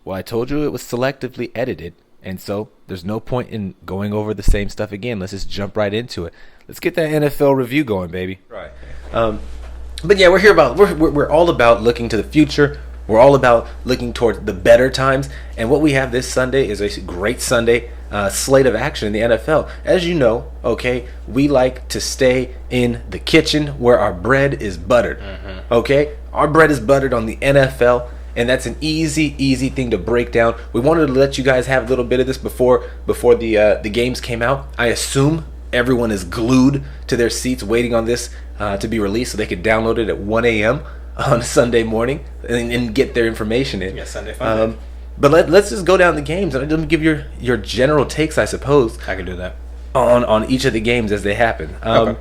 Well, I told you it was selectively edited, and so there's no point in going over the same stuff again. Let's just jump right into it. Let's get that NFL review going, baby. Right. But yeah, we're all about looking to the future. We're all about looking towards the better times. And what we have this Sunday is a great Sunday slate of action in the NFL. As you know, okay, we like to stay in the kitchen where our bread is buttered. Okay, our bread is buttered on the NFL. And that's an easy thing to break down. We wanted to let you guys have a little bit of this before the games came out. I assume everyone is glued to their seats waiting on this to be released so they could download it at 1 a.m. on Sunday morning and get their information in. Yeah, Sunday fun. But let's just go down the games and let me give your general takes, I suppose. I can do that. On each of the games as they happen. Okay.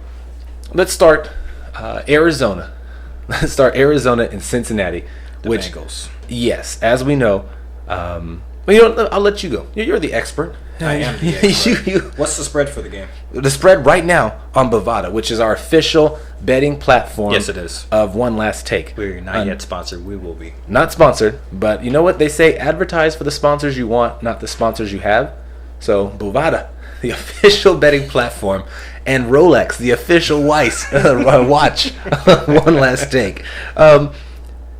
Let's start Arizona. Let's start Arizona and Cincinnati. The Bengals. Yes, as we know. Well, I'll let you go. You're the expert. I am the expert. What's the spread for the game? The spread right now on Bovada, which is our official betting platform. Yes, it is. Of One Last Take. We're not yet sponsored. We will be. Not sponsored, but you know what they say? Advertise for the sponsors you want, not the sponsors you have. So Bovada, the official betting platform, and Rolex, the official watch. One Last Take.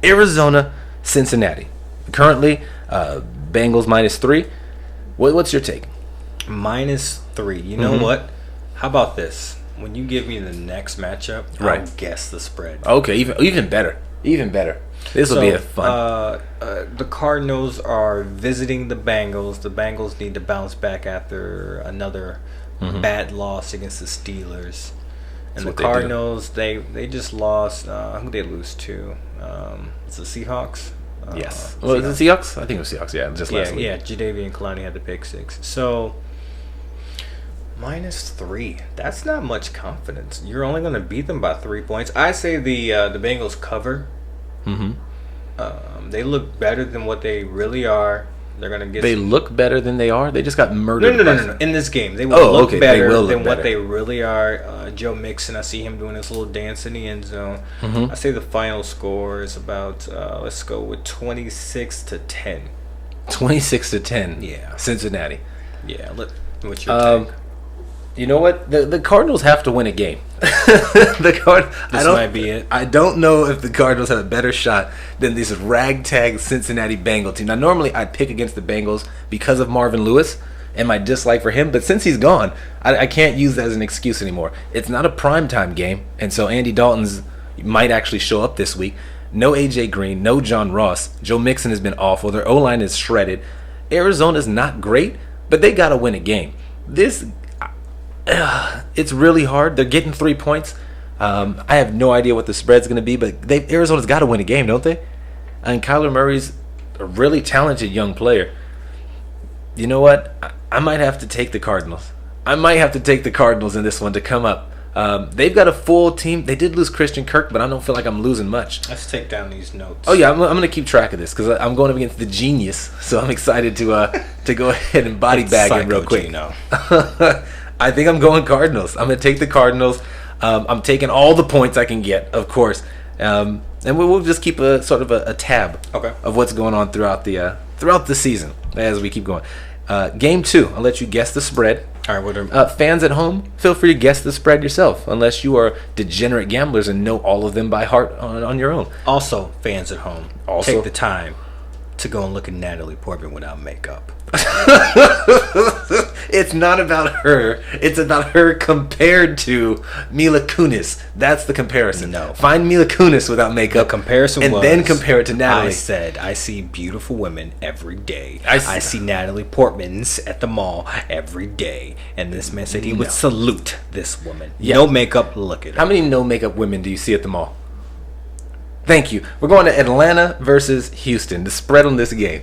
Arizona, Cincinnati. Currently, Bengals -3. What's your take? -3. You know what? How about this? When you give me the next matchup, right, I'll guess the spread. Okay, even better. Even better. This will be a fun. The Cardinals are visiting the Bengals. The Bengals need to bounce back after another bad loss against the Steelers. And the Cardinals, they just lost. Who they lose to? It's the Seahawks. Yes. Well, is it Seahawks? I think it was Seahawks. Yeah, just last week. Yeah. Jadeveon Clowney had the pick 6. So -3. That's not much confidence. You're only going to beat them by 3 points. I say the Bengals cover. They look better than what they really are. They're going to get. They look better than they are. They just got murdered. No. In this game, they will look better than what they really are. Joe Mixon, I see him doing his little dance in the end zone. I say the final score is about. Let's go with 26-10. 26-10. Yeah. Cincinnati. Yeah. What's your take? You know what? The Cardinals have to win a game. This might be it. I don't know if the Cardinals have a better shot than this ragtag Cincinnati Bengal team. Now, normally I'd pick against the Bengals because of Marvin Lewis and my dislike for him, but since he's gone, I can't use that as an excuse anymore. It's not a primetime game, and so Andy Dalton's might actually show up this week. No A.J. Green, no John Ross. Joe Mixon has been awful. Their O-line is shredded. Arizona's not great, but they got to win a game. It's really hard. They're getting 3 points. I have no idea what the spread's going to be, but Arizona's got to win a game, don't they? And Kyler Murray's a really talented young player. You know what? I might have to take the Cardinals. I might have to take the Cardinals in this one to come up. They've got a full team. They did lose Christian Kirk, but I don't feel like I'm losing much. Let's take down these notes. Oh yeah, I'm going to keep track of this because I'm going up against the genius. So I'm excited to go ahead and body bag him real quick. I think I'm going Cardinals. I'm going to take the Cardinals. I'm taking all the points I can get, of course, and we'll just keep a sort of a tab of what's going on throughout the season as we keep going. Game 2, I'll let you guess the spread. All right, fans at home, feel free to guess the spread yourself, unless you are degenerate gamblers and know all of them by heart on your own. Also, fans at home, take the time to go and look at Natalie Portman without makeup. It's not about her. It's about her compared to Mila Kunis. That's the comparison. No. Find Mila Kunis without makeup. The comparison and then compare it to Natalie. I said, I see beautiful women every day. I see Natalie Portmans at the mall every day. And this man said he would salute this woman. Yeah. No makeup, look at her. How many no makeup women do you see at the mall? Thank you. We're going to Atlanta versus Houston. The spread on this game.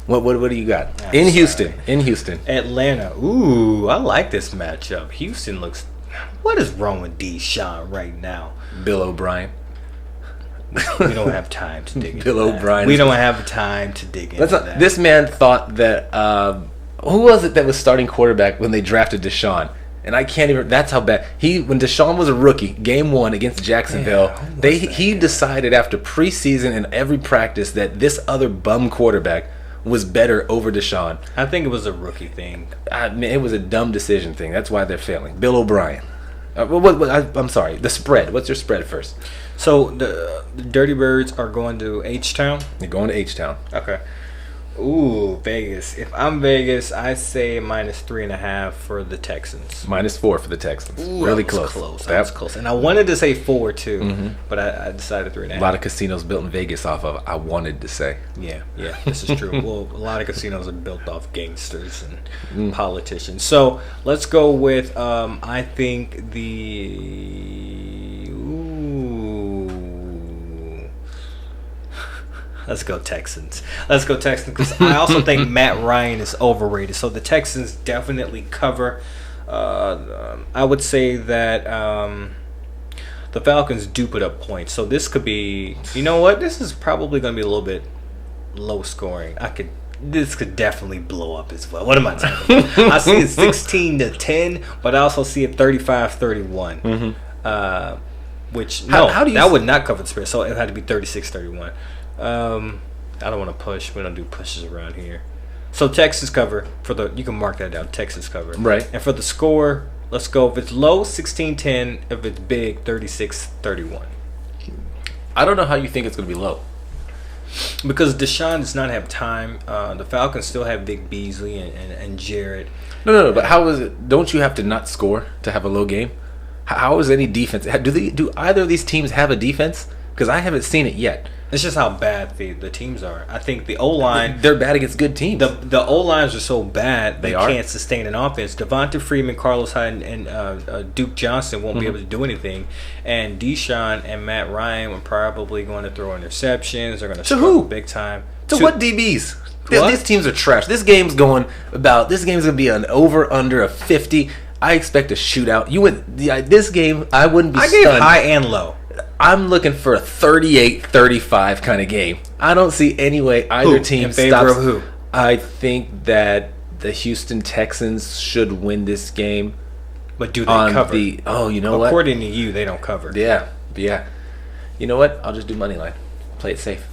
What do you got? In Houston. Atlanta. Ooh, I like this matchup. Houston looks... What is wrong with Deshaun right now? Bill O'Brien. We don't have time to dig into Bill that. O'Brien. We don't have time to dig into that. This man thought that... who was it that was starting quarterback when they drafted Deshaun? And I can't even... That's how bad... When Deshaun was a rookie, game 1 against Jacksonville, he decided after preseason and every practice that this other bum quarterback was better over Deshaun. I think it was a rookie thing. It was a dumb decision thing. That's why they're failing. Bill O'Brien. I'm sorry. The spread. What's your spread first? So the Dirty Birds are going to H-Town? They're going to H-Town. Okay. Ooh, Vegas. If I'm Vegas, I say -3.5 for the Texans. -4 for the Texans. Ooh, really that was close. That was close. And I wanted to say 4 too, but I decided 3.5. A lot of casinos built in Vegas off of I wanted to say. Yeah, this is true. Well, a lot of casinos are built off gangsters and politicians. So let's go with I think Let's go Texans. Because I also think Matt Ryan is overrated. So the Texans definitely cover. I would say that the Falcons do put up points. So this could be, you know what? This is probably going to be a little bit low scoring. This could definitely blow up as well. What am I talking about? I see it 16-10, but I also see it 35-31. Which, that would not cover the spread. So it had to be 36-31. I don't want to push. We don't do pushes around here. So Texas cover you can mark that down. Texas cover. Right. And for the score, let's go. If it's low, 16-10. If it's big, 36-31. I don't know how you think it's going to be low. Because Deshaun does not have time. The Falcons still have Vic Beasley and Jarrett. No. But how is it? Don't you have to not score to have a low game? How is any defense? Do either of these teams have a defense? Because I haven't seen it yet. It's just how bad the teams are. I think the O-line... They're bad against good teams. The O-lines are so bad, they are. Can't sustain an offense. Devonta Freeman, Carlos Hyde, and Duke Johnson won't be able to do anything. And Deshaun and Matt Ryan are probably going to throw interceptions. They're going to struggle big time. To what DBs? These teams are trash. This game's going to be an over-under of 50. I expect a shootout. This game, I wouldn't be stunned. I gave high and low. I'm looking for a 38-35 kind of game. I don't see any way either team stops. In favor of who? I think that the Houston Texans should win this game. But do they cover? You know what? According to you, they don't cover. Yeah. You know what? I'll just do money line. Play it safe.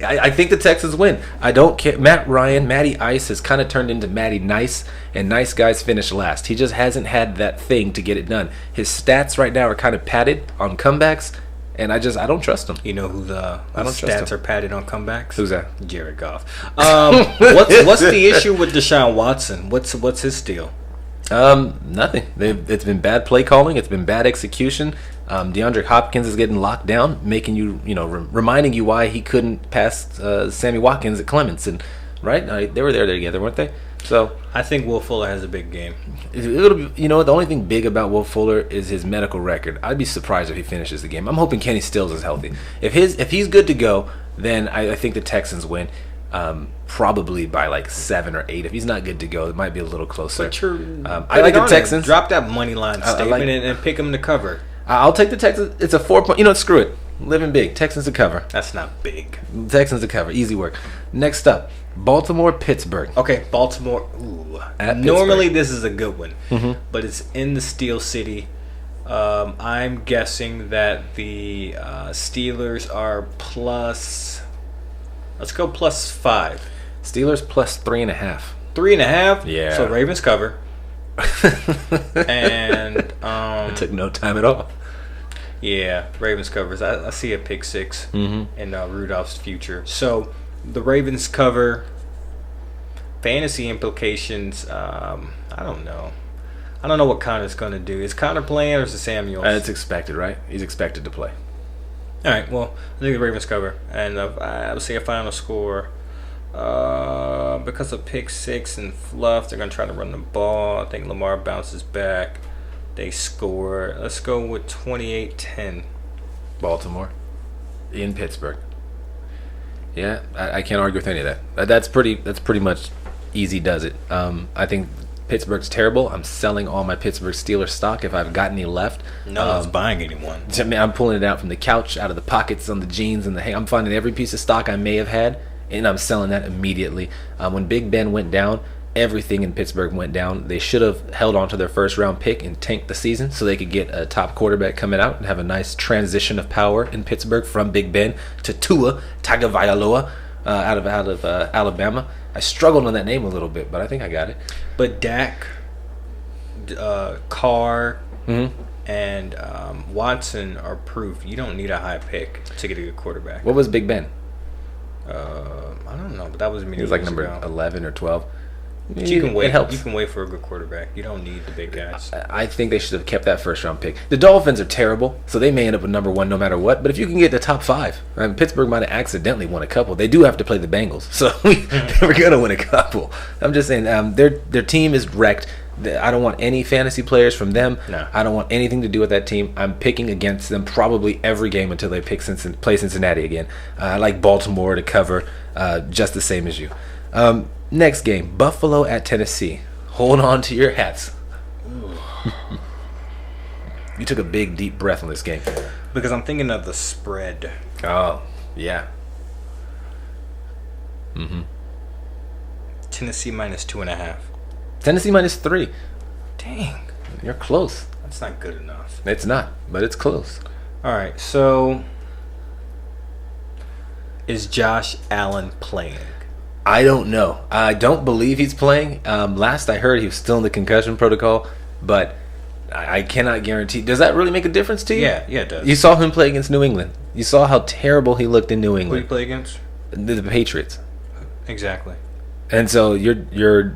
I think the Texans win. I don't care. Matty Ice has kind of turned into Matty Nice, and nice guys finish last. He just hasn't had that thing to get it done. His stats right now are kind of padded on comebacks, and I don't trust him. You know who stats are padded on comebacks? Who's that? Jared Goff. What's the issue with Deshaun Watson? What's his deal? Nothing. It's been bad play calling. It's been bad execution. DeAndre Hopkins is getting locked down, making reminding you why he couldn't pass Sammy Watkins at Clemson, right? They were there together, weren't they? So I think Will Fuller has a big game. It'll be, the only thing big about Will Fuller is his medical record. I'd be surprised if he finishes the game. I'm hoping Kenny Stills is healthy. If he's good to go, then I think the Texans win. Probably by like 7 or 8. If he's not good to go, it might be a little closer. But I like the Texans. Drop that money line statement and pick them to cover. I'll take the Texans. It's a 4-point. Screw it. Living big. Texans to cover. That's not big. Texans to cover. Easy work. Next up, Baltimore, Pittsburgh. Okay, Baltimore. Ooh. Normally this is a good one, but it's in the Steel City. I'm guessing that the Steelers are plus. Let's go +5. Steelers +3.5. 3.5? Yeah. So Ravens cover. And it took no time at all. Yeah, Ravens covers. I see a pick 6 in Rudolph's future. So the Ravens cover. Fantasy implications. I don't know. I don't know what Connor's going to do. Is Connor playing or is it Samuels? It's expected, right? He's expected to play. All right, well, I think the Ravens cover. And I would say a final score. Because of pick 6 and fluff, they're going to try to run the ball. I think Lamar bounces back. They score. Let's go with 28-10. Baltimore. In Pittsburgh. Yeah, I can't argue with any of that. That's pretty much easy does it. I think Pittsburgh's terrible. I'm selling all my Pittsburgh Steelers stock if I've got any left. No one's buying anyone. I'm pulling it out from the couch, out of the pockets on the jeans, and I'm finding every piece of stock I may have had, and I'm selling that immediately. When Big Ben went down, everything in Pittsburgh went down. They should have held on to their first-round pick and tanked the season so they could get a top quarterback coming out and have a nice transition of power in Pittsburgh from Big Ben to Tua Tagovailoa. out of Alabama. I struggled on that name a little bit, but I think I got it. But Dak, Carr, and Watson are proof you don't need a high pick to get a good quarterback. What was Big Ben? I don't know, but that was He was like number 11 or 12. You can wait. It helps. You can wait for a good quarterback. You don't need the big guys. I think they should have kept that first round pick. The Dolphins are terrible, so they may end up with number 1 no matter what. But if you can get the top 5, Pittsburgh might have accidentally won a couple. They do have to play the Bengals, so they were gonna win a couple. I'm just saying, their team is wrecked. I don't want any fantasy players from them. No. I don't want anything to do with that team. I'm picking against them probably every game until they play Cincinnati again. I like Baltimore to cover, just the same as you. Next game, Buffalo at Tennessee. Hold on to your hats. You took a big, deep breath on this game. Because I'm thinking of the spread. Oh, yeah. Tennessee minus 2.5. Tennessee minus 3. Dang. You're close. That's not good enough. It's not, but it's close. All right, so is Josh Allen playing? I don't know. I don't believe he's playing. Last I heard, he was still in the concussion protocol, but I cannot guarantee. Does that really make a difference to you? Yeah, it does. You saw him play against New England. You saw how terrible he looked in New Who England. do you play against? The Patriots. Exactly. And so you're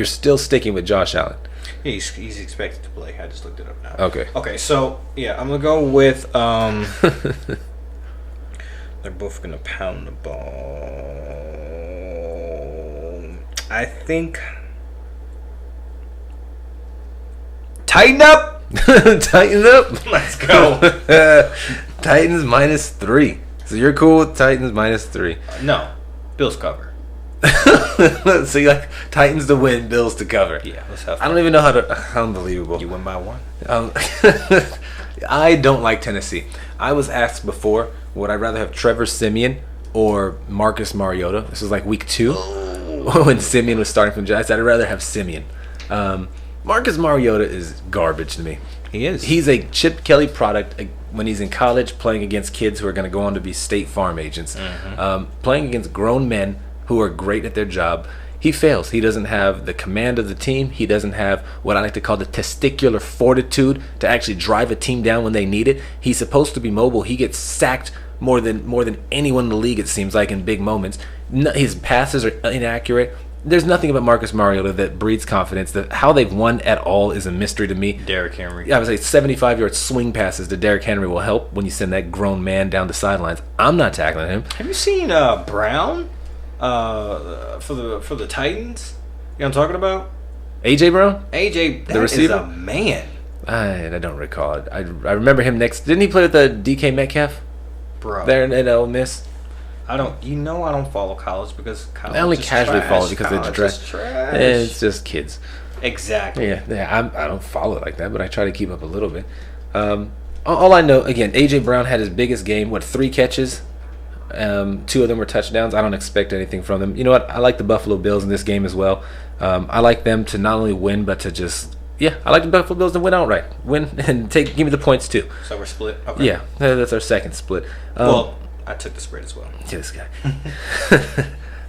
still sticking with Josh Allen. He's expected to play. I just looked it up now. Okay, so yeah, I'm gonna go with they're both gonna pound the ball. I think tighten up. Tighten up. Let's go. Titans minus 3. So you're cool with Titans minus 3. No, Bills cover. So you like Titans to win, Bills to cover. Yeah, let's have fun. I don't even know how to. Unbelievable. You win by 1. I don't like Tennessee. I was asked before, would I rather have Trevor Siemian or Marcus Mariota? This was like week 2 when Siemian was starting from Giants. I'd rather have Siemian. Marcus Mariota is garbage to me. He is. He's a Chip Kelly product when he's in college playing against kids who are going to go on to be State Farm agents. Playing against grown men who are great at their job. He fails. He doesn't have the command of the team. He doesn't have what I like to call the testicular fortitude to actually drive a team down when they need it. He's supposed to be mobile. He gets sacked more than anyone in the league, it seems like, in big moments. His passes are inaccurate. There's nothing about Marcus Mariota that breeds confidence. How they've won at all is a mystery to me. Derrick Henry. I would say 75-yard swing passes to Derrick Henry will help when you send that grown man down the sidelines. I'm not tackling him. Have you seen Brown for the Titans? You know what I'm talking about? A.J. Brown? A.J. the receiver? Is a man. I don't recall it. I remember him next. Didn't he play with the DK Metcalf? Bro. There in Ole Miss? I don't follow college because college I only is casually trash. follow it because college it's is trash. trash. It's just kids. Exactly. Yeah. I don't follow it like that, but I try to keep up a little bit. All I know, again, A.J. Brown had his biggest game. 3 catches? 2 of them were touchdowns. I don't expect anything from them. You know what? I like the Buffalo Bills in this game as well. I like them to not only win, but to just... Yeah, I like the Buffalo Bills to win outright. Win and give me the points too. So we're split? Okay. Yeah, that's our second split. Well, I took the spread as well. Yeah, this guy.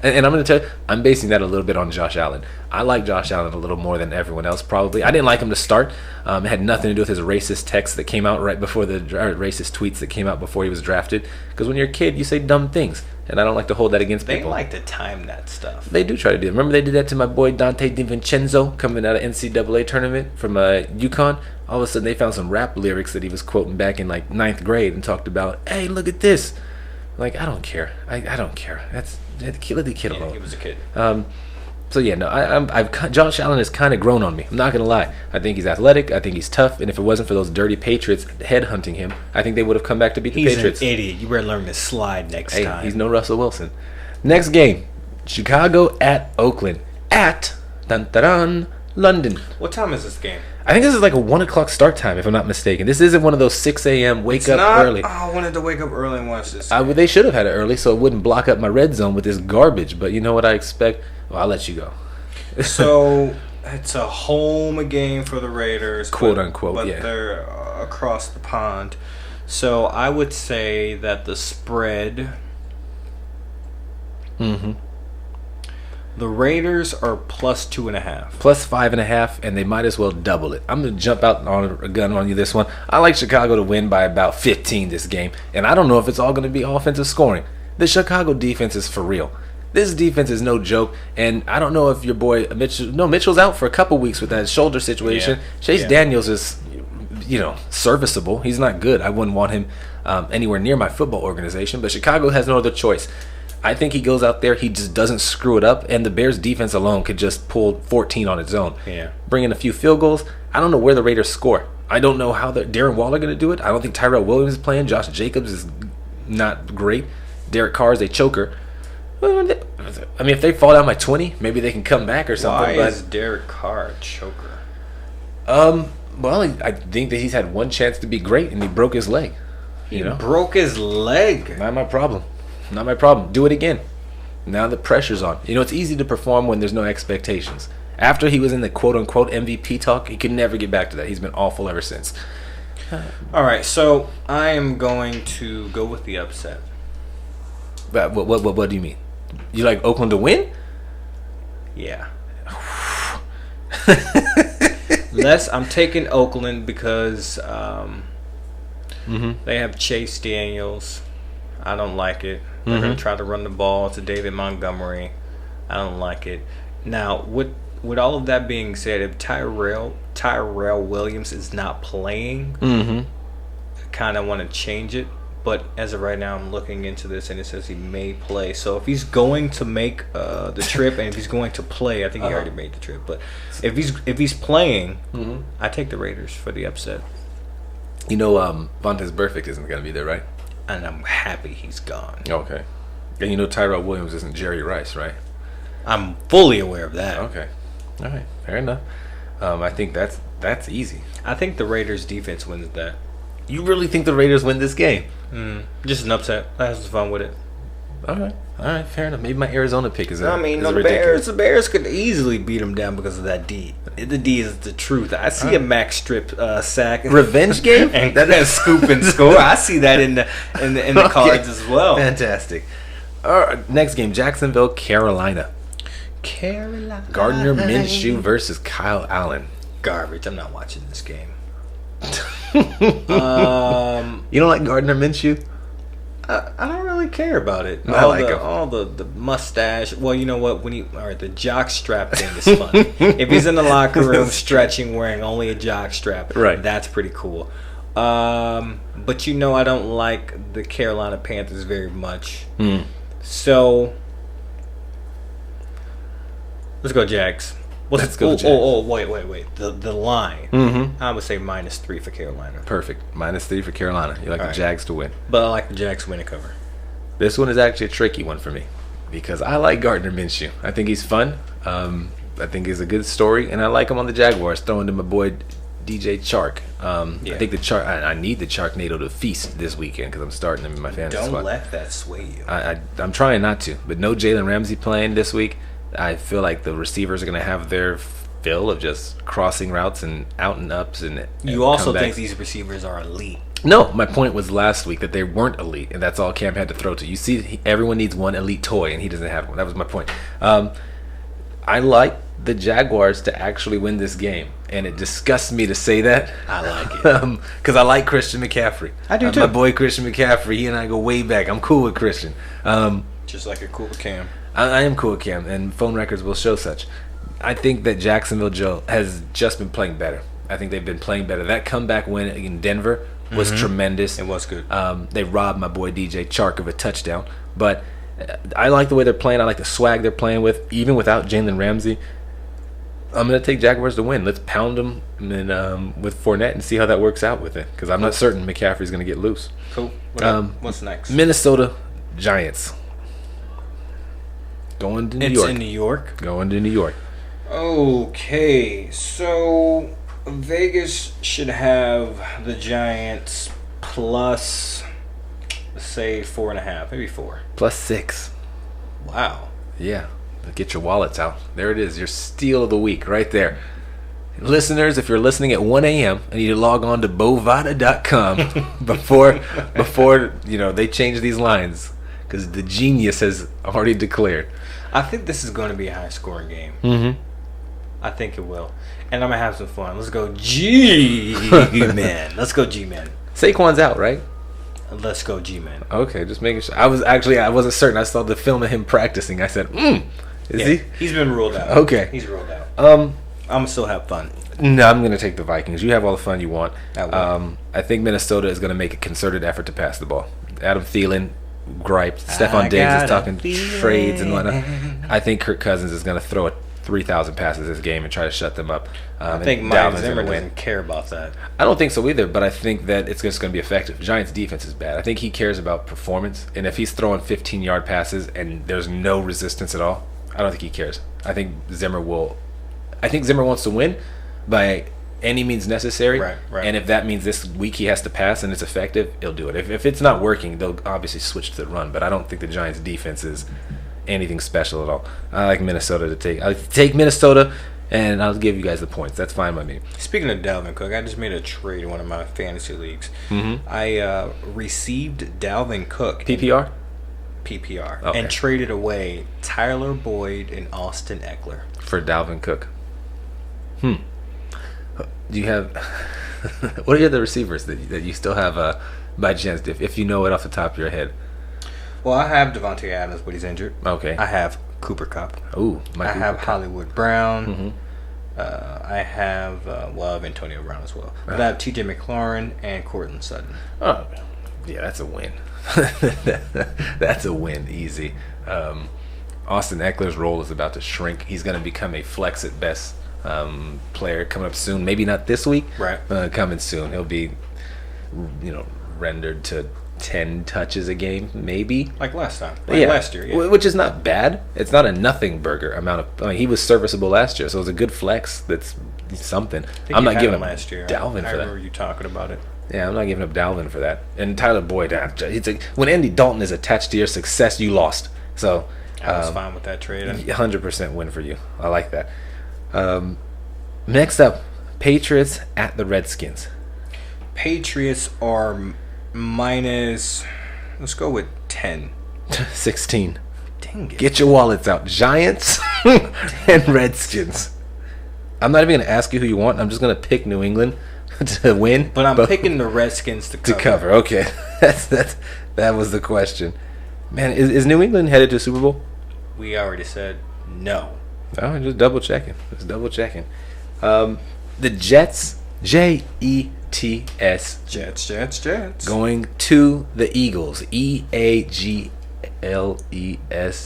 And I'm going to tell you, I'm basing that a little bit on Josh Allen. I like Josh Allen a little more than everyone else, probably. I didn't like him to start. It had nothing to do with his racist texts that came out right before racist tweets that came out before he was drafted. Because when you're a kid, you say dumb things. And I don't like to hold that against people. They like to time that stuff. They do try to do it. Remember they did that to my boy Dante DiVincenzo coming out of NCAA tournament from UConn? All of a sudden they found some rap lyrics that he was quoting back in like 9th grade and talked about, hey, look at this. Like, I don't care. I don't care. Let the kid alone. He was a kid. So yeah, no, Josh Allen has kind of grown on me. I'm not gonna lie. I think he's athletic. I think he's tough. And if it wasn't for those dirty Patriots headhunting him, I think they would have come back to beat the Patriots. He's an idiot. You better learn to slide next time. He's no Russell Wilson. Next game, Chicago at Oakland at London. What time is this game? I think this is like a 1 o'clock start time, if I'm not mistaken. This isn't one of those 6 a.m. wake up early. Oh, I wanted to wake up early and watch this. They should have had it early so it wouldn't block up my red zone with this garbage. But you know what I expect? Well, I'll let you go. So it's a home game for the Raiders, quote unquote. But they're across the pond. So I would say that the spread Mm-hmm. The Raiders are plus 2.5. Plus 5.5, and they might as well double it. I'm going to jump out on a gun on you this one. I like Chicago to win by about 15 this game, and I don't know if it's all going to be offensive scoring. The Chicago defense is for real. This defense is no joke, and I don't know if your boy Mitchell... No, Mitchell's out for a couple weeks with that shoulder situation. Yeah. Chase Daniels is, serviceable. He's not good. I wouldn't want him anywhere near my football organization, but Chicago has no other choice. I think he goes out there, he just doesn't screw it up, and the Bears defense alone could just pull 14 on its own. Yeah. Bring in a few field goals. I don't know where the Raiders score. I don't know how Darren Waller going to do it. I don't think Tyrell Williams is playing. Josh Jacobs is not great. Derek Carr is a choker. I mean, if they fall down by 20, maybe they can come back or something. Why is Derek Carr a choker? Well, I think that he's had one chance to be great, and he broke his leg. He broke his leg? Not my problem. Not my problem. Do it again. Now the pressure's on. It's easy to perform when there's no expectations. After he was in the quote-unquote MVP talk, he could never get back to that. He's been awful ever since. All right, so I am going to go with the upset. But what do you mean? You like Oakland to win? Yeah. I'm taking Oakland because they have Chase Daniels. I don't like it. They're going to try to run the ball to David Montgomery. I don't like it. Now, with all of that being said, if Tyrell Williams is not playing, I kind of want to change it. But as of right now, I'm looking into this, and it says he may play. So if he's going to make the trip, and if he's going to play, I think he already made the trip. But if he's playing, I take the Raiders for the upset. Vontaze Burfict isn't going to be there, right? And I'm happy he's gone. Okay. And Tyrell Williams isn't Jerry Rice, right? I'm fully aware of that. Okay. All right. Fair enough. I think that's easy. I think the Raiders defense wins that. You really think the Raiders win this game? Just an upset. I have some fun with it. All right, fair enough. Maybe my Arizona pick is the Bears could easily beat them down because of that D. The D is the truth. I see a Max Strip sack revenge game and that scoop and score. I see that in the cards as well. Fantastic. All right, next game: Jacksonville, Carolina. Gardner Minshew versus Kyle Allen. Garbage. I'm not watching this game. You don't like Gardner Minshew? I don't really care about it. I like him. All the mustache. Well, you know what? The jock strap thing is fun. If he's in the locker room stretching, wearing only a jock strap, right? That's pretty cool. But I don't like the Carolina Panthers very much. So let's go Jags. Let's go Jags. Wait. The line. I would say -3 for Carolina. Perfect. -3 for Carolina. You like the Jags to win. But I like the Jags to win and cover. This one is actually a tricky one for me because I like Gardner Minshew. I think he's fun. I think he's a good story, and I like him on the Jaguars, throwing to my boy DJ Chark. I think I need the Charknado to feast this weekend because I'm starting him in my fantasy squad. Don't let that sway you. I'm trying not to, but no Jalen Ramsey playing this week. I feel like the receivers are going to have their fill of just crossing routes and out and ups. And you also think these receivers are elite? No, my point was last week that they weren't elite, and that's all Cam had to throw to. You see, everyone needs one elite toy, and he doesn't have one. That was my point. I like the Jaguars to actually win this game, and it disgusts me to say that. I like it. Because I like Christian McCaffrey. I do too. My boy Christian McCaffrey, he and I go way back. I'm cool with Christian. Just like you're cool with Cam. I am cool with Cam, and phone records will show such. I think that Jacksonville Joe has just been playing better. I think they've been playing better. That comeback win in Denver was tremendous. It was good. They robbed my boy DJ Chark of a touchdown. But I like the way they're playing. I like the swag they're playing with, even without Jalen Ramsey. I'm going to take Jaguars to win. Let's pound them with Fournette and see how that works out with it. Because I'm not certain McCaffrey's going to get loose. Cool. What's next? Minnesota Giants. Going to New York. It's in New York? Going to New York. Okay, so Vegas should have the Giants plus, let's say 4.5, maybe 4. +6. Wow. Yeah. Get your wallets out. There it is. Your steal of the week right there. Listeners, if you're listening at 1 a.m. and you log on to bovada.com before they change these lines. because the genius has already declared. I think this is going to be a high-scoring game. Mm-hmm. I think it will. And I'm going to have some fun. Let's go G-Man. Let's go G-Man. Saquon's out, right? Let's go G-Man. Okay, just making sure. I wasn't certain. I saw the film of him practicing. I said, is he? He's been ruled out. Okay. He's ruled out. I'm going to still have fun. No, I'm going to take the Vikings. You have all the fun you want. I think Minnesota is going to make a concerted effort to pass the ball. Adam Thielen griped. Stephon Diggs is talking trades and whatnot. I think Kirk Cousins is going to throw 3,000 passes this game and try to shut them up. I think Mike Zimmer doesn't care about that. I don't think so either, but I think that it's just going to be effective. Giants' defense is bad. I think he cares about performance, and if he's throwing 15-yard passes and there's no resistance at all, I don't think he cares. I think Zimmer wants to win by any means necessary. Right. And if that means this week he has to pass and it's effective, he'll do it. If it's not working, they'll obviously switch to the run. But I don't think the Giants' defense is anything special at all. I like Minnesota to take. I'll take Minnesota, and I'll give you guys the points. That's fine by me. Speaking of Dalvin Cook, I just made a trade in one of my fantasy leagues. Mm-hmm. I received Dalvin Cook. PPR? PPR. Okay. And traded away Tyler Boyd and Austin Eckler. For Dalvin Cook. Do you have... what are the other receivers that you still have by chance, if you know it off the top of your head? Well, I have Devontae Adams, but he's injured. Okay. I have Cooper Kupp. Ooh, I have Hollywood Brown. Mm-hmm. I have Antonio Brown as well. But I have T.J. McLaurin and Courtland Sutton. Oh, yeah, that's a win. That's a win, easy. Austin Eckler's role is about to shrink. He's going to become a flex at best player coming up soon. Maybe not this week. Right. Coming soon. He'll be, rendered to 10 touches a game, maybe. Like last time. Last year, yeah. Which is not bad. It's not a nothing burger amount of... he was serviceable last year, so it was a good flex. That's something. I'm not giving him last year. Dalvin for that. I remember you talking about it. Yeah, I'm not giving up Dalvin for that. And Tyler Boyd, when Andy Dalton is attached to your success, you lost. So I was fine with that trade. 100% win for you. I like that. Next up, Patriots at the Redskins. Patriots are minus... Let's go with 10. 16. Dang it. Get your wallets out. Giants and Redskins. I'm not even going to ask you who you want. I'm just going to pick New England to win. But I'm picking the Redskins to cover. Okay. That was the question. Man, is New England headed to Super Bowl? We already said no. Oh, just double checking. The Jets, Jets. Jets. Going to the Eagles. EAGLES.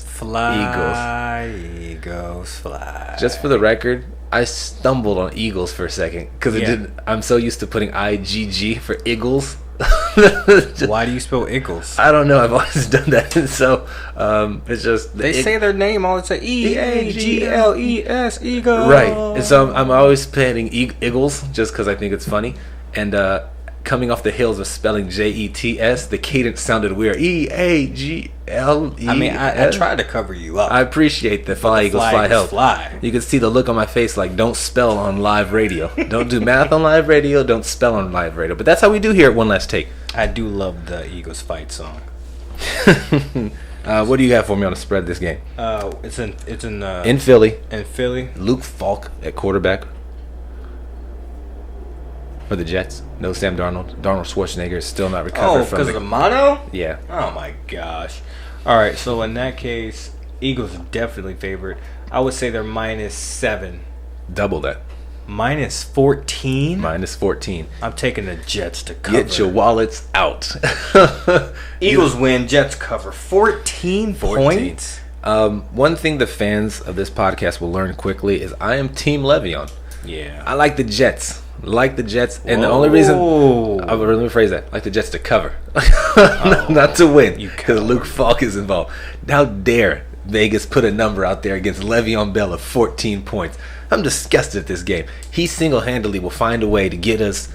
Fly, Eagles, fly. Just for the record, I stumbled on Eagles for a second because it didn't. I'm so used to putting IGG for Eagles. Why do you spell Eagles? I don't know. I've always done that. So it's just they say their name all the time. EAGLES, Eagles. Right. And so I'm always playing Eagles just because I think it's funny. And coming off the heels of spelling JETS, the cadence sounded weird. EAGLES. I mean, I tried to cover you up. I appreciate the Fly Eagles Fly help. You can see the look on my face like, don't spell on live radio. Don't do math on live radio. Don't spell on live radio. But that's how we do here at One Last Take. I do love the Eagles fight song. What do you have for me on the spread this game? It's in Philly. In Philly. Luke Falk at quarterback for the Jets. No Sam Darnold. Darnold Schwarzenegger is still not recovered from because of the mono? Yeah. Oh my gosh. All right, so in that case, Eagles are definitely favored. I would say they're minus 7. Double that. Minus 14? Minus 14. I'm taking the Jets to cover. Get your wallets out. Eagles win, Jets cover. 14 points? One thing the fans of this podcast will learn quickly is I am Team Le'Veon. Yeah. I like the Jets. And the only reason... let me rephrase that. I like the Jets to cover. Not to win. Because Luke Falk is involved. How dare Vegas put a number out there against Le'Veon Bell of 14 points. I'm disgusted at this game. He single-handedly will find a way to get us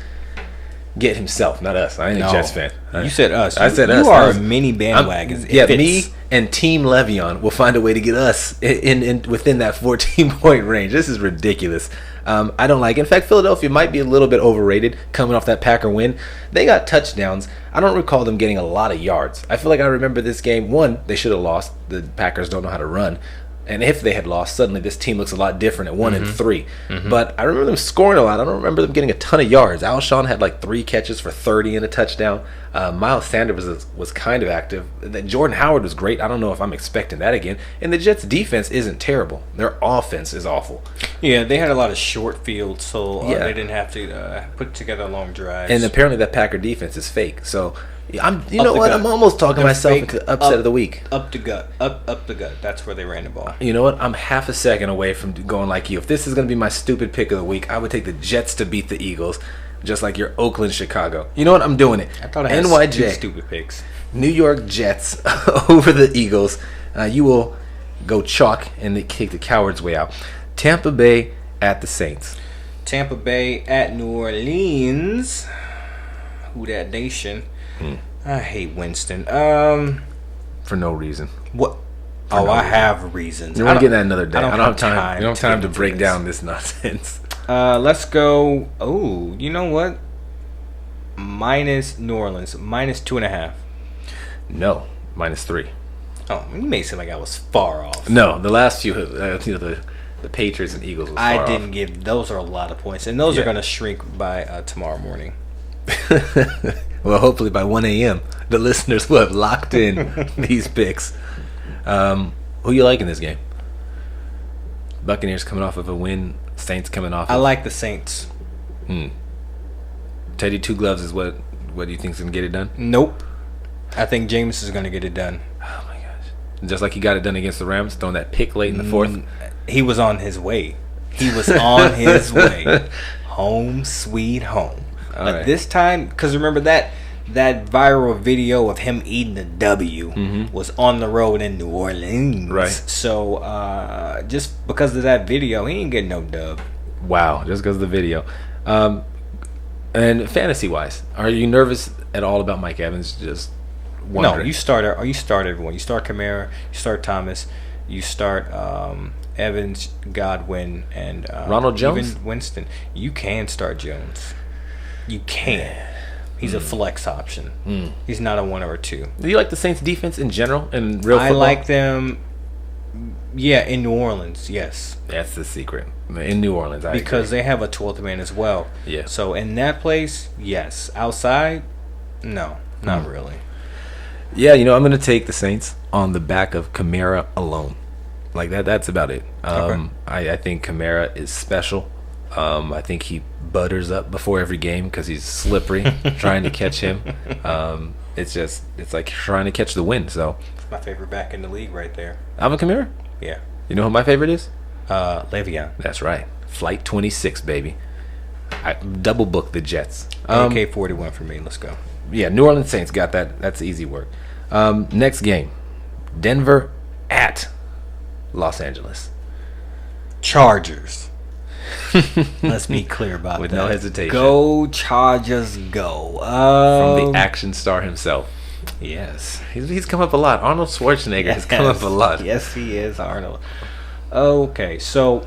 get himself, not us. I ain't a Jets fan. You said us. I said us. You are a mini bandwagon. Yeah, me and Team Le'Veon will find a way to get us in within that 14-point range. This is ridiculous. I don't like it. In fact, Philadelphia might be a little bit overrated coming off that Packer win. They got touchdowns. I don't recall them getting a lot of yards. I feel like I remember this game. One, they should have lost. The Packers don't know how to run. And if they had lost, suddenly this team looks a lot different at 1-3. But I remember them scoring a lot. I don't remember them getting a ton of yards. Alshon had like 3 catches for 30 and a touchdown. Miles Sanders was kind of active. Jordan Howard was great. I don't know if I'm expecting that again. And the Jets' defense isn't terrible. Their offense is awful. Yeah, they had a lot of short fields, so they didn't have to put together long drives. And apparently that Packer defense is fake. So I'm almost talking myself into upset of the week. Up the gut. Up the gut. That's where they ran the ball. You know what? I'm half a second away from going like you. If this is going to be my stupid pick of the week, I would take the Jets to beat the Eagles, just like your Oakland, Chicago. You know what? I'm doing it. I thought I had NYJ, two stupid picks. New York Jets over the Eagles. You will go chalk and kick the coward's way out. Tampa Bay at the Saints. Tampa Bay at New Orleans. Who that nation? I hate Winston. For no reason. What? I have reasons. We're getting that another day. I don't have time. You don't have time to break down this nonsense. Let's go. Oh, you know what? Minus New Orleans. Minus 2.5. No, -3. Oh, you made it seem like I was far off. No, the last few, the Patriots and Eagles was far off. I didn't give. Those are a lot of points, and those are going to shrink by tomorrow morning. Well, hopefully by 1 a.m. the listeners will have locked in these picks. Who you like in this game? Buccaneers coming off of a win. Saints coming off. I like the Saints. Teddy Two Gloves is what do you think is going to get it done? Nope. I think Jameis is going to get it done. Oh my gosh! Just like he got it done against the Rams, throwing that pick late in the fourth. He was on his way. He was on his way. Home sweet home. But this time, because remember that viral video of him eating the W was on the road in New Orleans. Right. So just because of that video, he ain't getting no dub. Wow, just because of the video. And fantasy-wise, are you nervous at all about Mike Evans? Just wondering. No, you start everyone. You start Kamara, you start Thomas, you start Evans, Godwin, and Ronald Jones, even Winston. You can start Jones. You can. He's a flex option. He's not a 1 or a 2. Do you like the Saints defense in general in real football? I like them. Yeah, in New Orleans, yes. That's the secret. In New Orleans, because they have a 12th man as well. Yeah. So in that place, yes. Outside, no, not really. Yeah, I'm going to take the Saints on the back of Kamara alone. Like that. That's about it. Okay. I think Kamara is special. I think he butters up before every game because he's slippery trying to catch him. It's like trying to catch the wind. So it's my favorite back in the league right there. Alvin Kamara? Yeah. You know who my favorite is? Le'Veon. That's right. Flight 26, baby. I double booked the Jets. AK-41 for me. Let's go. Yeah, New Orleans Saints got that. That's easy work. Next game. Denver at Los Angeles. Chargers. Let's be clear about With that. no hesitation. Go Chargers, go. From the action star himself. Yes. He's come up a lot. Arnold Schwarzenegger has come up a lot. Yes, he is, Arnold. Okay, so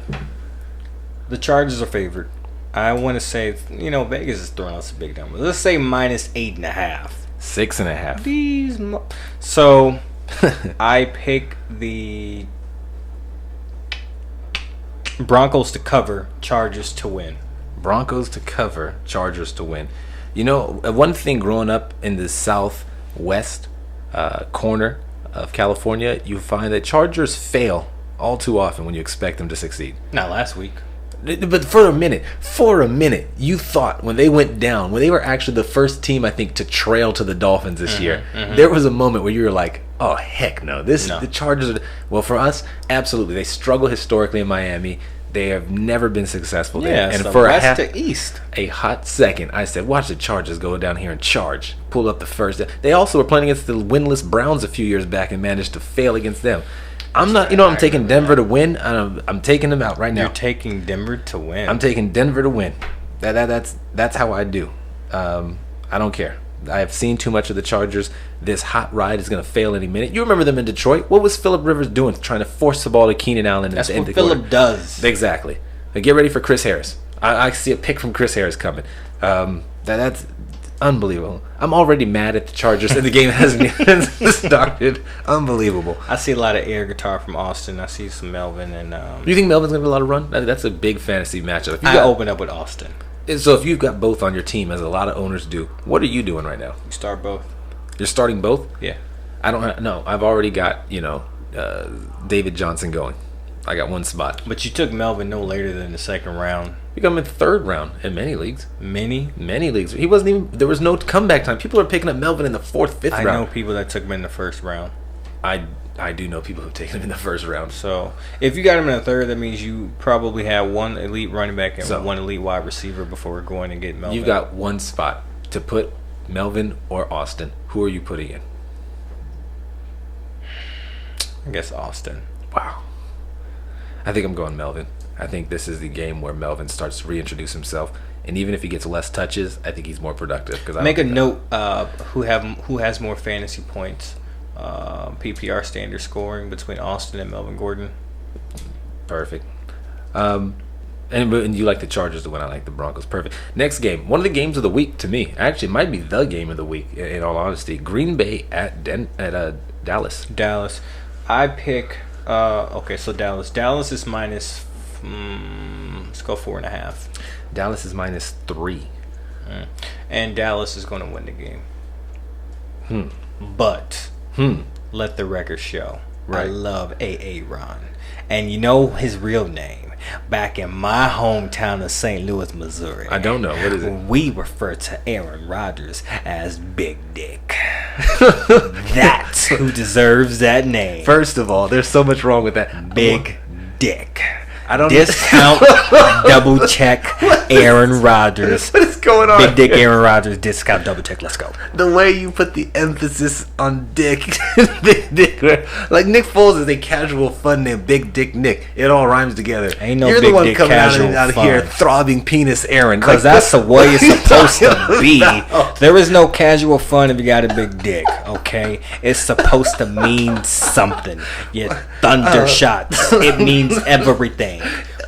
the Chargers are favored. I want to say, Vegas is throwing out some big numbers. Let's say minus 8.5. 6.5. So I pick the Broncos to cover, Chargers to win. Broncos to cover, Chargers to win. One thing growing up in the southwest corner of California, you find that Chargers fail all too often when you expect them to succeed. Not last week. But for a minute, you thought when they went down, when they were actually the first team, I think, to trail to the Dolphins this year, there was a moment where you were like, oh, heck no. The Chargers, well, for us, absolutely. They struggle historically in Miami. They have never been successful there. And for a hot second, I said, watch the Chargers go down here and charge. Pull up the first. They also were playing against the winless Browns a few years back and managed to fail against them. I'm not, I'm taking Denver to win. I'm taking them out right now. You're taking Denver to win. I'm taking Denver to win. That's how I do. I don't care. I have seen too much of the Chargers. This hot ride is going to fail any minute. You remember them in Detroit? What was Phillip Rivers doing? Trying to force the ball to Keenan Allen. That's what Phillip does. Exactly. Now get ready for Chris Harris. I see a pick from Chris Harris coming. That's unbelievable. I'm already mad at the Chargers, and the game hasn't even started. Unbelievable. I see a lot of air guitar from Austin. I see some Melvin. And you think Melvin's going to get a lot of run? That's a big fantasy matchup. I open up with Austin. So if you've got both on your team, as a lot of owners do, what are you doing right now? You start both. You're starting both? Yeah. I don't know. I've already got, David Johnson going. I got one spot. But you took Melvin no later than the second round. You got him in the third round in many leagues. Many leagues. He wasn't even. There was no comeback time. People are picking up Melvin in the fourth, fifth round. I know people that took him in the first round. I do know people who've taken him in the first round. So if you got him in the third, that means you probably have one elite running back and one elite wide receiver before we're going to get Melvin. You've got one spot to put Melvin or Austin. Who are you putting in? I guess Austin. Wow. I think I'm going Melvin. I think this is the game where Melvin starts to reintroduce himself, and even if he gets less touches, I think he's more productive. Make a note. Who has more fantasy points? PPR standard scoring between Austin and Melvin Gordon. Perfect. And you like the Chargers to win. I like the Broncos. Perfect. Next game, one of the games of the week to me. Actually, it might be the game of the week. In all honesty, Green Bay at Dallas. Dallas. I pick. Okay, so Dallas. Dallas is minus. Let's go 4.5. Dallas is minus 3. And Dallas is going to win the game. But let the record show. Right. I love A.A. Ron. And you know his real name. Back in my hometown of St. Louis, Missouri. I don't know. What is it? We refer to Aaron Rodgers as Big Dick. That's who deserves that name. First of all, there's so much wrong with that. Big Dick. I don't discount, double check, Aaron Rodgers. What is going on? Big Dick, Aaron Rodgers, discount, double check. Let's go. The way you put the emphasis on Dick, Big Dick, like Nick Foles is a casual fun name. Big Dick Nick, it all rhymes together. Ain't no You're Big the one Dick coming out fun. here throbbing penis Aaron, because that's the way it's supposed to be. There is no casual fun if you got a big dick. Okay, it's supposed to mean something. You thunder shots. It means everything.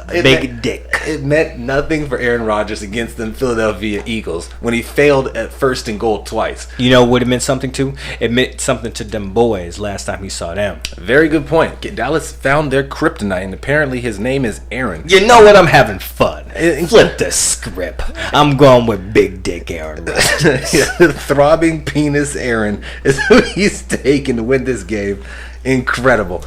Big Dick. It meant nothing for Aaron Rodgers against the Philadelphia Eagles when he failed at first and goal twice. You know what it meant something to? It meant something to them boys last time he saw them. Very good point. Dallas found their kryptonite, and apparently his name is Aaron. You know what? I'm having fun. Flip the script. I'm going with Big Dick Aaron Rodgers. Throbbing penis Aaron is who he's taking to win this game. Incredible.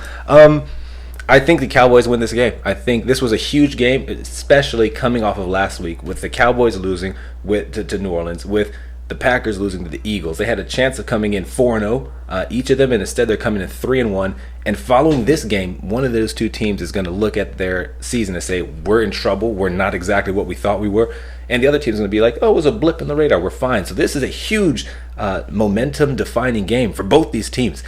I think the Cowboys win this game. I think this was a huge game, especially coming off of last week with the Cowboys losing to New Orleans, with the Packers losing to the Eagles. They had a chance of coming in 4-0, each of them, and instead they're coming in 3-1. And following this game, one of those two teams is going to look at their season and say, we're in trouble. We're not exactly what we thought we were. And the other team's going to be like, oh, it was a blip in the radar. We're fine. So this is a huge momentum-defining game for both these teams.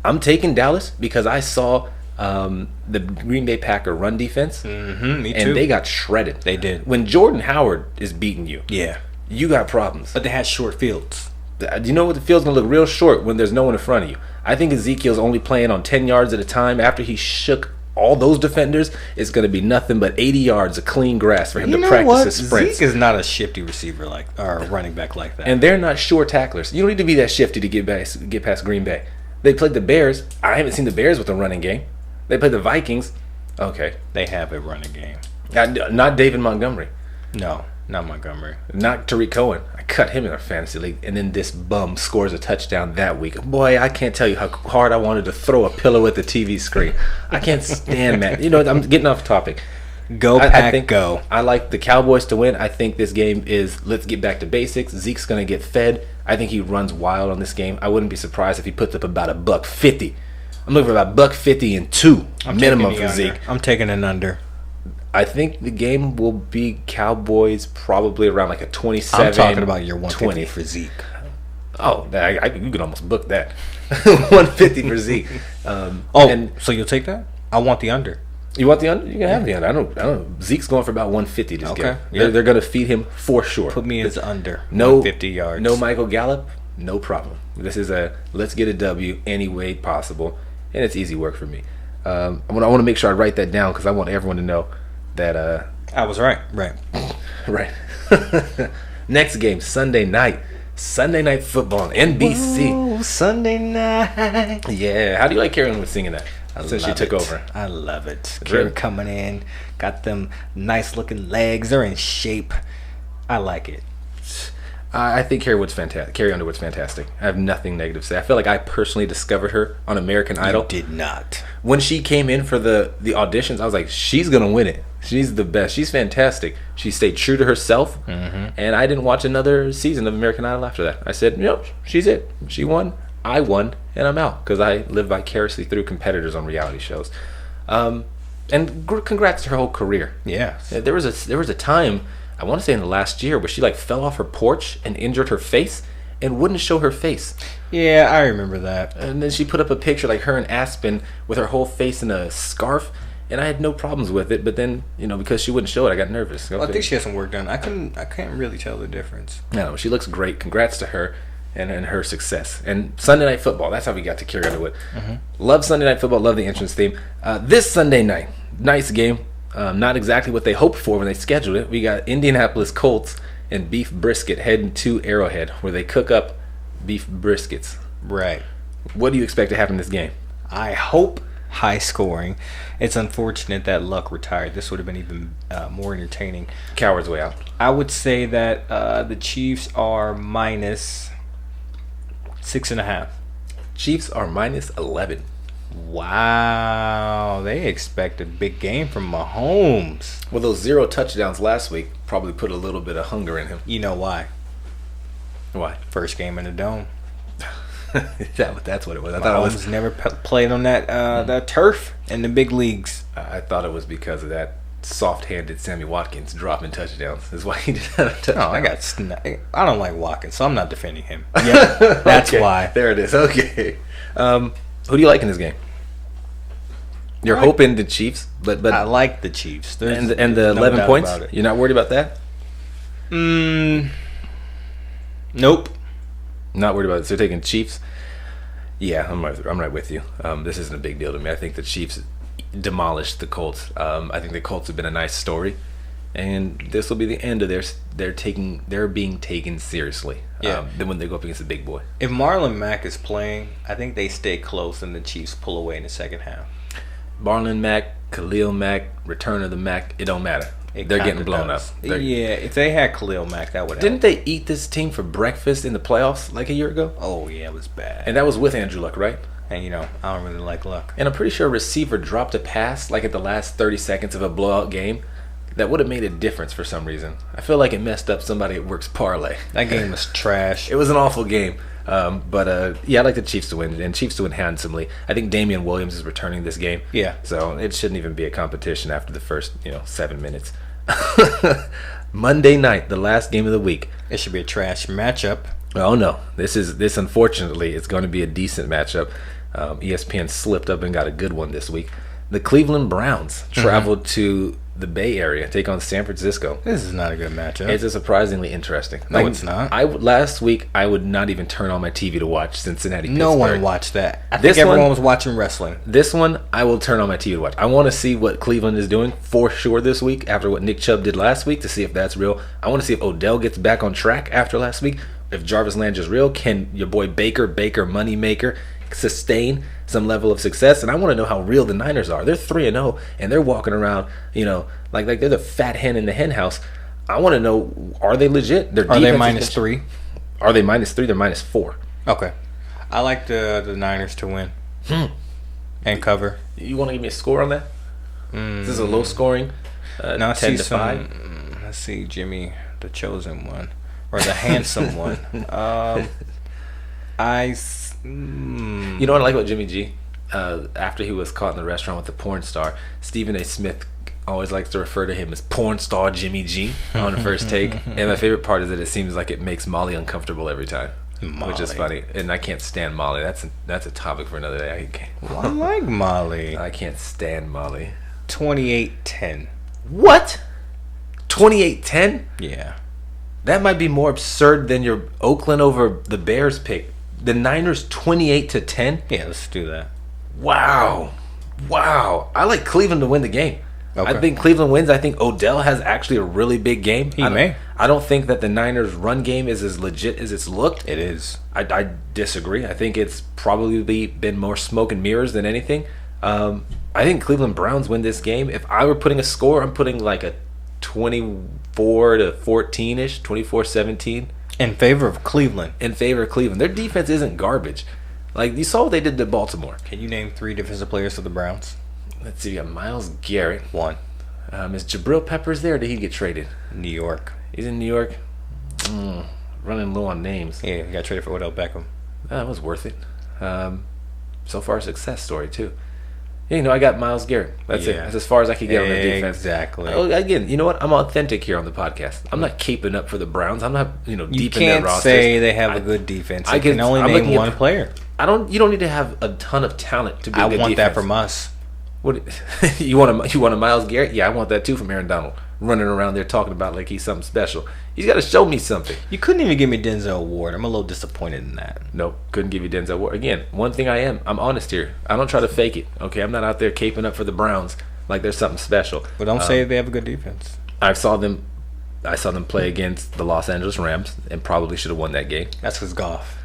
I'm taking Dallas because I saw the Green Bay Packer run defense, me too. And they got shredded. They did. When Jordan Howard is beating you, you got problems. But they had short fields. You know what? The field's gonna look real short when there's no one in front of you. I think Ezekiel's only playing on 10 yards at a time. After he shook all those defenders, it's gonna be nothing but 80 yards of clean grass for him to practice his sprints. Zeke is not a shifty receiver or running back like that. And they're not sure tacklers. You don't need to be that shifty to get past Green Bay. They played the Bears. I haven't seen the Bears with a running game. They played the Vikings. Okay. They have a running game. Not David Montgomery. No, not Montgomery. Not Tariq Cohen. I cut him in our fantasy league. And then this bum scores a touchdown that week. Boy, I can't tell you how hard I wanted to throw a pillow at the TV screen. I can't stand Matt. You know, I'm getting off topic. Go, Pack, go. I like the Cowboys to win. I think this game is, let's get back to basics. Zeke's going to get fed. I think he runs wild on this game. I wouldn't be surprised if he puts up about $150. I'm looking for about $150 and 2 minimum for Zeke. I'm taking an under. I think the game will be Cowboys probably around like a 27. I'm talking about your 150 for Zeke. Oh, you could almost book that. 150 for Zeke. So you'll take that? I want the under. You want the under? You can have the under. I don't. Zeke's going for about 150 this game. Yeah. They're going to feed him for sure. Put me as under. No 150 yards. No Michael Gallup. No problem. This is a let's get a W any way possible, and it's easy work for me. I want to make sure I write that down because I want everyone to know that. I was right. Right. Right. Next game, Sunday night football on NBC. Whoa, Sunday night. Yeah. How do you like Carrie with singing that? Since she took over. I love it. Carrie coming in, got them nice looking legs. They're in shape. I like it. I think Carrie Underwood's fantastic. I have nothing negative to say. I feel like I personally discovered her on American Idol. You did not. When she came in for the auditions, I was like, she's gonna win it. She's the best. She's fantastic. She stayed true to herself, and I didn't watch another season of American Idol after that. I said, nope, she's it. She won. I won, and I'm out because I live vicariously through competitors on reality shows. And congrats to her whole career. Yeah. There was a time, I want to say in the last year, where she like fell off her porch and injured her face and wouldn't show her face. Yeah, I remember that. And then she put up a picture like her and Aspen with her whole face in a scarf, and I had no problems with it. But then, because she wouldn't show it, I got nervous. Okay. I think she has some work done. I can't really tell the difference. No, she looks great. Congrats to her and her success. And Sunday Night Football, that's how we got to Carrie Underwood. Love Sunday Night Football, love the entrance theme. This Sunday night, nice game. Not exactly what they hoped for when they scheduled it. We got Indianapolis Colts and beef brisket heading to Arrowhead, where they cook up beef briskets. Right. What do you expect to happen in this game? I hope high scoring. It's unfortunate that Luck retired. This would have been even more entertaining. Coward's way out. I would say that the Chiefs are minus 6.5. Chiefs are minus 11. Wow, they expect a big game from Mahomes. Well, those 0 touchdowns last week probably put a little bit of hunger in him. You know why? Why? First game in the dome. That's what it was. I thought Mahomes never played on that turf in the big leagues. I thought it was because of that soft-handed Sammy Watkins dropping touchdowns. Is why he did have a touchdown. I don't like Watkins, so I'm not defending him. Yeah, that's okay. why. There it is. Okay. Who do you like in this game? You're hoping the Chiefs, but I like the Chiefs. And the 11 points. You're not worried about that? Nope. Not worried about it. So you're taking Chiefs. Yeah, I'm right with you. This isn't a big deal to me. I think the Chiefs demolished the Colts. I think the Colts have been a nice story, and this will be the end of they're being taken seriously. Then when they go up against the big boy. If Marlon Mack is playing, I think they stay close and the Chiefs pull away in the second half. Marlon Mack, Khalil Mack, return of the Mack, it don't matter. They're getting blown up. If they had Khalil Mack, that would Didn't they eat this team for breakfast in the playoffs like a year ago? Oh, yeah, it was bad. And that was with Andrew Luck, right? And, I don't really like Luck. And I'm pretty sure a receiver dropped a pass like at the last 30 seconds of a blowout game that would have made a difference for some reason. I feel like it messed up somebody at work's parlay. That game was trash. It was an awful game. But I like the Chiefs to win, and Chiefs to win handsomely. I think Damian Williams is returning this game. Yeah. So it shouldn't even be a competition after the first, 7 minutes. Monday night, the last game of the week. It should be a trash matchup. Oh no, this unfortunately it's going to be a decent matchup. ESPN slipped up and got a good one this week. The Cleveland Browns traveled to the Bay Area, take on San Francisco. This is not a good matchup. It's surprisingly interesting. No, it's not. Last week, I would not even turn on my TV to watch Cincinnati. No one watched that. I think everyone was watching wrestling. This one, I will turn on my TV to watch. I want to see what Cleveland is doing for sure this week after what Nick Chubb did last week to see if that's real. I want to see if Odell gets back on track after last week. If Jarvis Landry is real, can your boy Baker Moneymaker sustain some level of success? And I want to know how real the Niners are. They're 3-0 and they're walking around, like they're the fat hen in the hen house. I want to know, are they legit? Are they -3? Are they -3? They're -4. Okay. I like the Niners to win and cover. You want to give me a score on that? This is a low scoring. 10-5. Let's see, Jimmy, the chosen one or the handsome one. You know what I like about Jimmy G? After he was caught in the restaurant with the porn star, Stephen A. Smith always likes to refer to him as porn star Jimmy G on the first take. And my favorite part is that it seems like it makes Molly uncomfortable every time, which is funny. And I can't stand Molly. That's a topic for another day. I like Molly. I can't stand Molly. 28-10. What? 28-10? Yeah. That might be more absurd than your Oakland over the Bears pick. The Niners 28-10? Yeah, let's do that. Wow. I like Cleveland to win the game. Okay. I think Cleveland wins. I think Odell has actually a really big game. I don't think that the Niners' run game is as legit as it's looked. It is. I disagree. I think it's probably been more smoke and mirrors than anything. I think Cleveland Browns win this game. If I were putting a score, I'm putting like a 24-14-ish, 24-17. In favor of Cleveland. Their defense isn't garbage. Like, you saw what they did to Baltimore. Can you name 3 defensive players for the Browns? Let's see. You got Myles Garrett. 1. Is Jabril Peppers there, or did he get traded? New York. He's in New York. Running low on names. Yeah, he got traded for Odell Beckham. That was worth it. So far, a success story, too. Yeah, I got Myles Garrett. That's it. That's as far as I could get on the defense. Exactly. Again, you know what? I'm authentic here on the podcast. I'm not caping up for the Browns. I'm not, deep in their rosters. You can't say they have a good defense. I can only name one player. You don't need to have a ton of talent to be a good defense. I want that from us. What you want a Myles Garrett? Yeah, I want that too from Aaron Donald. Running around there talking about like he's something special. He's got to show me something. You couldn't even give me Denzel Ward. I'm a little disappointed in that. No, couldn't give you Denzel Ward. Again, one thing I'm honest here. I don't try to fake it. Okay, I'm not out there caping up for the Browns like there's something special. But don't say they have a good defense. I saw them play against the Los Angeles Rams and probably should have won that game. That's because Goff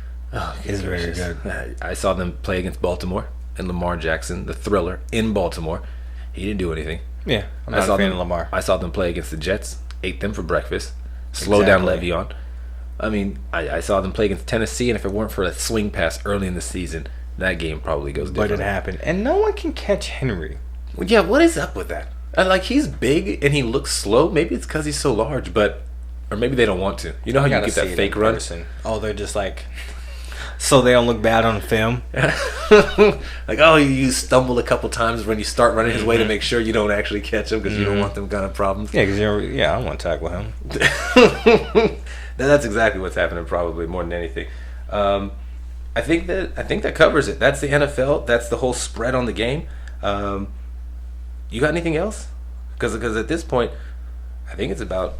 is very good. I saw them play against Baltimore and Lamar Jackson, the thriller, in Baltimore. He didn't do anything. Yeah, I'm not a fan of Lamar. I saw them play against the Jets, ate them for breakfast, slow down Le'Veon. I mean, I saw them play against Tennessee, and if it weren't for a swing pass early in the season, that game probably goes different. But it happened. And no one can catch Henry. Yeah, what is up with that? Like, he's big and he looks slow. Maybe it's because he's so large, or maybe they don't want to. You know how you get that fake run? Oh, they're just like... So they don't look bad on film. Like, you stumbled a couple times when you start running his way to make sure you don't actually catch him because you don't want them kind of problems. Yeah, because I don't want to tackle him. That's exactly what's happening, probably more than anything. I think that covers it. That's the NFL. That's the whole spread on the game. You got anything else? Because at this point, I think we're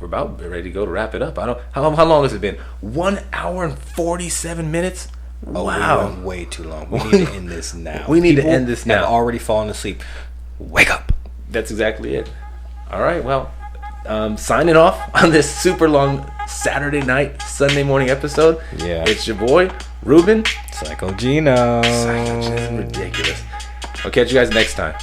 about ready to go to wrap it up. How long has it been? 1 hour and 47 minutes? Wow. We went way too long. We need to end this now. People have already fallen asleep. Wake up. That's exactly it. All right, well, signing off on this super long Saturday night, Sunday morning episode. Yeah. It's your boy, Ruben. Psycho Gino. Psycho Gino is ridiculous. I'll catch you guys next time.